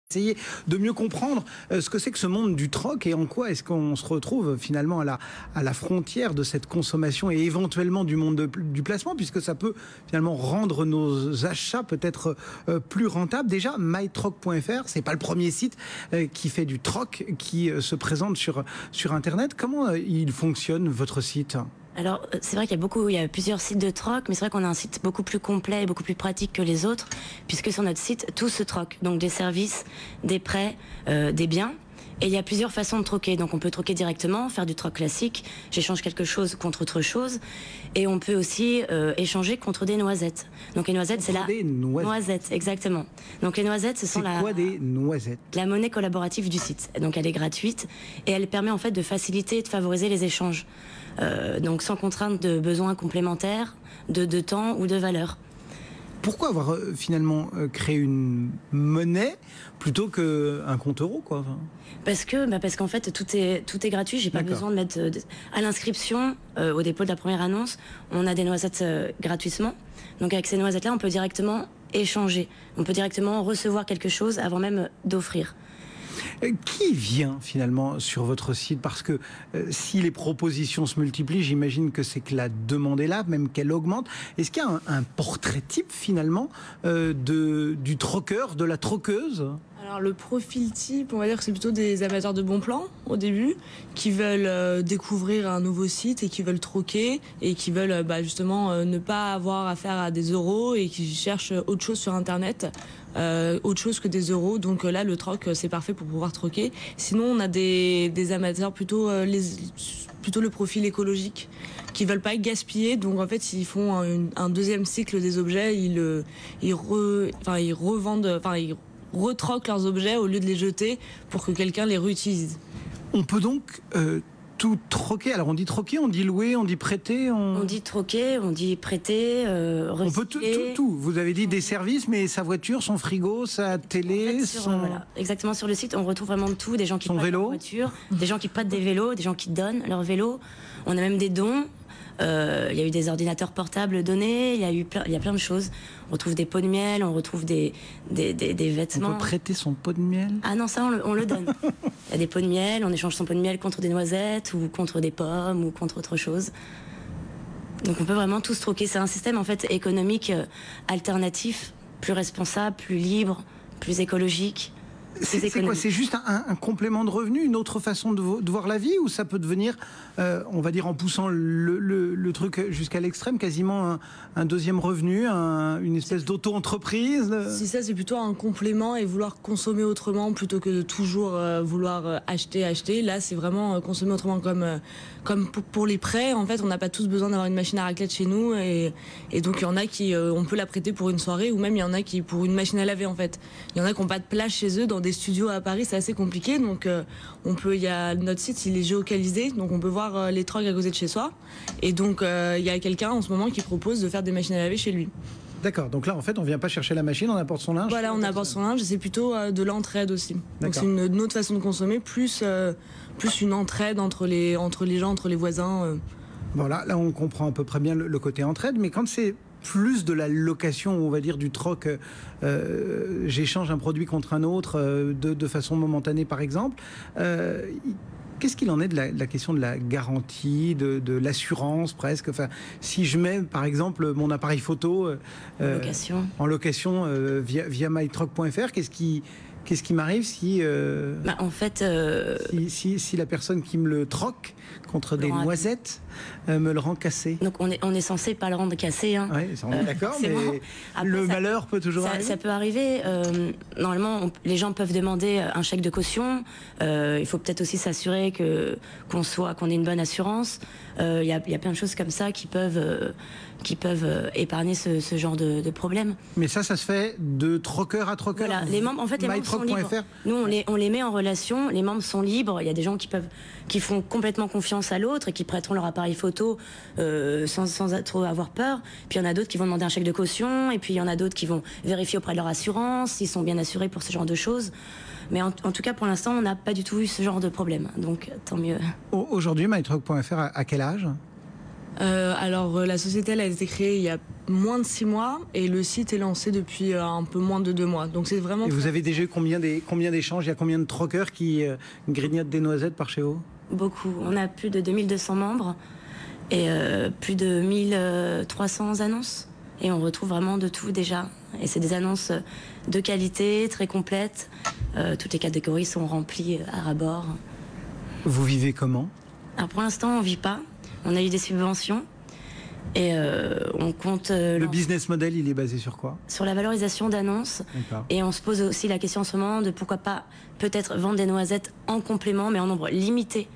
essayer de mieux comprendre ce que c'est que ce monde du troc et en quoi est-ce qu'on se retrouve finalement à la frontière de cette consommation et éventuellement du monde du placement, puisque ça peut finalement rendre nos achats peut-être plus rentables. Déjà, mytroc.fr, c'est pas le premier site qui fait du troc, qui se présente sur Internet. Comment il fonctionne, votre site ? Alors, c'est vrai qu'il y a plusieurs sites de troc, mais c'est vrai qu'on a un site beaucoup plus complet et beaucoup plus pratique que les autres, puisque sur notre site, tout se troque. Donc des services, des prêts, des biens. Et il y a plusieurs façons de troquer. Donc on peut troquer directement, faire du troc classique, j'échange quelque chose contre autre chose. Et on peut aussi échanger contre des noisettes. Donc les noisettes, c'est la noisette, exactement. Donc les noisettes, ce sont des noisettes ? La monnaie collaborative du site. Donc elle est gratuite et elle permet en fait de faciliter et de favoriser les échanges. Donc sans contrainte de besoins complémentaires, de temps ou de valeur. Pourquoi avoir finalement créé une monnaie plutôt qu'un compte euro, quoi ? Parce qu'en fait tout est gratuit. J'ai pas besoin de mettre à l'inscription au dépôt de la première annonce. On a des noisettes gratuitement. Donc avec ces noisettes-là, on peut directement échanger. On peut directement recevoir quelque chose avant même d'offrir. Qui vient finalement sur votre site? Parce que si les propositions se multiplient, j'imagine que c'est que la demande est là, même qu'elle augmente. Est-ce qu'il y a un portrait type finalement du troqueur, de la troqueuse? Alors le profil type, on va dire que c'est plutôt des amateurs de bons plans au début, qui veulent découvrir un nouveau site et qui veulent troquer et qui veulent justement ne pas avoir affaire à des euros et qui cherchent autre chose sur Internet. Autre chose que des euros, donc là le troc c'est parfait pour pouvoir troquer. Sinon on a des amateurs plutôt le profil écologique qui veulent pas gaspiller, donc en fait ils font un deuxième cycle des objets, ils retroquent leurs objets au lieu de les jeter pour que quelqu'un les réutilise. On peut donc tout troquer. Alors on dit troquer, on dit louer, on dit prêter, on dit troquer, on dit prêter, recycler. On peut tout. Vous avez dit des services, mais sa voiture, son frigo, sa télé, en fait, voilà. Exactement, sur le site, on retrouve vraiment tout. Des gens qui prêtent leur voiture, des gens qui prêtent des vélos, des gens qui donnent leur vélo. On a même des dons. Il y a eu des ordinateurs portables donnés, il y a plein de choses. On retrouve des pots de miel, on retrouve des vêtements. On peut prêter son pot de miel? Ah non, ça on le donne. Il y a des pots de miel, on échange son pot de miel contre des noisettes ou contre des pommes ou contre autre chose. Donc on peut vraiment tout se troquer. C'est un système en fait économique alternatif, plus responsable, plus libre, plus écologique. C'est quoi? C'est juste un complément de revenu, une autre façon de voir la vie, ou ça peut devenir, on va dire en poussant le truc jusqu'à l'extrême, quasiment un deuxième revenu, une espèce d'auto-entreprise? Si ça, c'est plutôt un complément et vouloir consommer autrement plutôt que de toujours vouloir acheter. Là, c'est vraiment consommer autrement, comme pour les prêts. En fait, on n'a pas tous besoin d'avoir une machine à raclette chez nous, et donc il y en a qui, on peut la prêter pour une soirée, ou même il y en a qui pour une machine à laver en fait. Il y en a qui n'ont pas de place chez eux dans des studios à Paris, c'est assez compliqué, donc notre site il est géocalisé, donc on peut voir les trocs à côté de chez soi, et donc il y a quelqu'un en ce moment qui propose de faire des machines à laver chez lui. D'accord, donc là en fait on vient pas chercher la machine, on apporte son linge. Voilà, on apporte son linge, et c'est plutôt de l'entraide aussi. Donc c'est une autre façon de consommer, plus une entraide entre les gens, entre les voisins. Voilà, là on comprend à peu près bien le côté entraide, mais quand c'est plus de la location, on va dire du troc, j'échange un produit contre un autre de façon momentanée par exemple, qu'est-ce qu'il en est de la question de la garantie, de l'assurance presque? Enfin, si je mets par exemple mon appareil photo en location via mytroc.fr, qu'est-ce qui m'arrive si si la personne qui me le troque contre des noisettes me le rend cassé? Donc on est censé pas le rendre cassé. Hein. Oui, on est d'accord, mais après, le malheur peut toujours arriver. Ça peut arriver. Normalement, les gens peuvent demander un chèque de caution. Il faut peut-être aussi s'assurer qu'on ait une bonne assurance. Il y a plein de choses comme ça qui peuvent épargner ce genre de problème. Mais ça se fait de troqueur à troqueur. Voilà, les membres, en fait, les membres sont libres. Nous, on les met en relation. Les membres sont libres. Il y a des gens qui font complètement confiance à l'autre et qui prêteront leur appareil photo sans trop avoir peur. Puis il y en a d'autres qui vont demander un chèque de caution. Et puis il y en a d'autres qui vont vérifier auprès de leur assurance s'ils sont bien assurés pour ce genre de choses. Mais en tout cas, pour l'instant, on n'a pas du tout eu ce genre de problème. Donc, tant mieux. Aujourd'hui, mytroc.fr a quel âge? Alors la société elle a été créée il y a moins de 6 mois et le site est lancé depuis un peu moins de 2 mois. Donc c'est vraiment. Et vous avez déjà eu combien d'échanges? Il y a combien de troqueurs qui grignotent des noisettes par chez vous? Beaucoup. On a plus de 2200 membres et plus de 1300 annonces. Et on retrouve vraiment de tout déjà. Et c'est des annonces de qualité, très complètes. Toutes les catégories sont remplies à ras-bord. Vous vivez comment? Alors pour l'instant, on ne vit pas. On a eu des subventions. Et on compte... Le business model, il est basé sur quoi? Sur la valorisation d'annonces. Et on se pose aussi la question en ce moment de pourquoi pas peut-être vendre des noisettes en complément, mais en nombre limité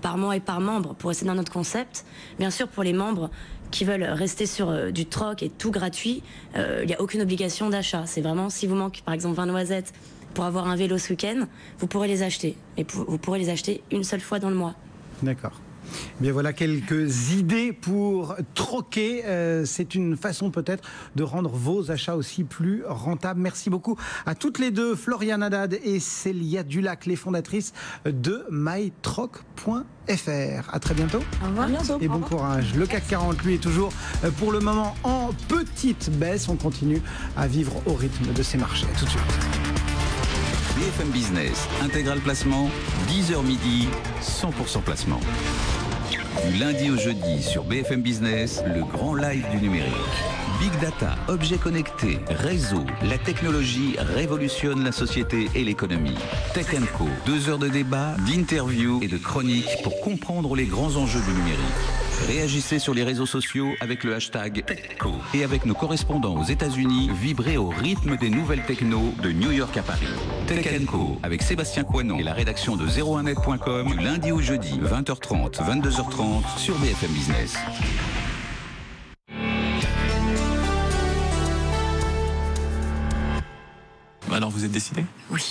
par mois et par membre pour rester dans notre concept. Bien sûr, pour les membres qui veulent rester sur du troc et tout gratuit, il n'y a aucune obligation d'achat. C'est vraiment, si vous manque par exemple 20 noisettes pour avoir un vélo ce week-end, vous pourrez les acheter. Et vous pourrez les acheter une seule fois dans le mois. D'accord. Bien voilà quelques idées pour troquer. C'est une façon peut-être de rendre vos achats aussi plus rentables. Merci beaucoup à toutes les deux, Floriane Haddad et Célia Dulac, les fondatrices de mytroc.fr. À très bientôt. Au revoir. Et bon courage. Le CAC 40, lui, est toujours pour le moment en petite baisse. On continue à vivre au rythme de ces marchés. À tout de suite. BFM Business, intégral placement, 10h midi, 100% placement. Du lundi au jeudi sur BFM Business, le grand live du numérique. Big data, objets connectés, réseaux, la technologie révolutionne la société et l'économie. Tech & Co, 2 heures de débat, d'interviews et de chroniques pour comprendre les grands enjeux du numérique. Réagissez sur les réseaux sociaux avec le hashtag TechCo. Et avec nos correspondants aux États-Unis, vibrez au rythme des nouvelles techno de New York à Paris. Tech & Co avec Sébastien Coinon et la rédaction de 01net.com du lundi au jeudi, 20h30, 22h30 sur BFM Business. Alors vous êtes décidé? Oui.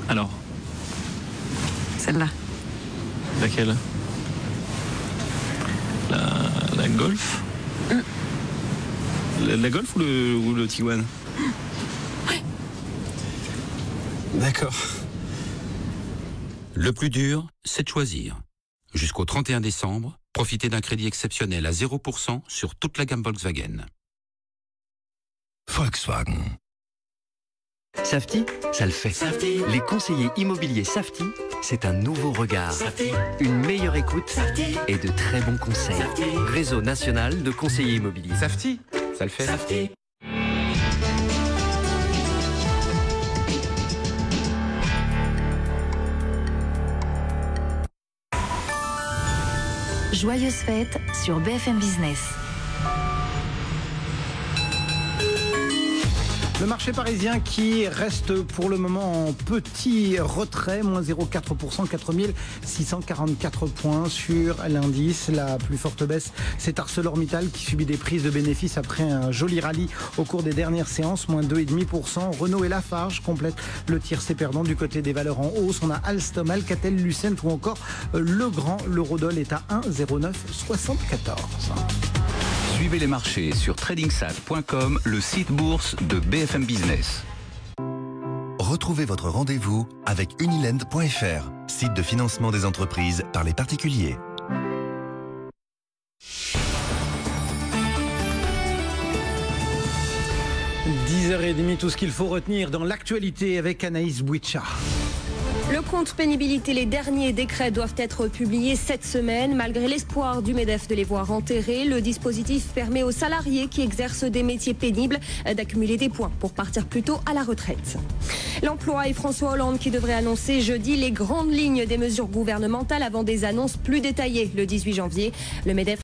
Alors? Celle-là. Laquelle? La Golf? La Golf ou le Tiguan? Ouais. D'accord. Le plus dur, c'est de choisir. Jusqu'au 31 décembre, profitez d'un crédit exceptionnel à 0% sur toute la gamme Volkswagen. Volkswagen. Safety, ça le fait. Safety. Les conseillers immobiliers Safety, c'est un nouveau regard, Safety. Une meilleure écoute Safety. Et de très bons conseils. Safety. Réseau national de conseillers immobiliers. Safety, ça le fait. Safety. Joyeuses fêtes sur BFM Business. Le marché parisien qui reste pour le moment en petit retrait, moins 0,4%, 4644 points sur l'indice. La plus forte baisse, c'est ArcelorMittal qui subit des prises de bénéfices après un joli rallye au cours des dernières séances, moins 2,5%. Renault et Lafarge complètent le tiercé perdant. Du côté des valeurs en hausse, on a Alstom, Alcatel, Lucent ou encore Legrand. L'eurodoll est à 1,0974. Suivez les marchés sur tradingsat.com, le site bourse de BFM Business. Retrouvez votre rendez-vous avec Unilend.fr, site de financement des entreprises par les particuliers. – 10h30, tout ce qu'il faut retenir dans l'actualité avec Anaïs Bouicha. Le compte pénibilité, les derniers décrets doivent être publiés cette semaine. Malgré l'espoir du MEDEF de les voir enterrés, le dispositif permet aux salariés qui exercent des métiers pénibles d'accumuler des points pour partir plus tôt à la retraite. L'emploi et François Hollande qui devrait annoncer jeudi les grandes lignes des mesures gouvernementales avant des annonces plus détaillées le 18 janvier. Le MEDEF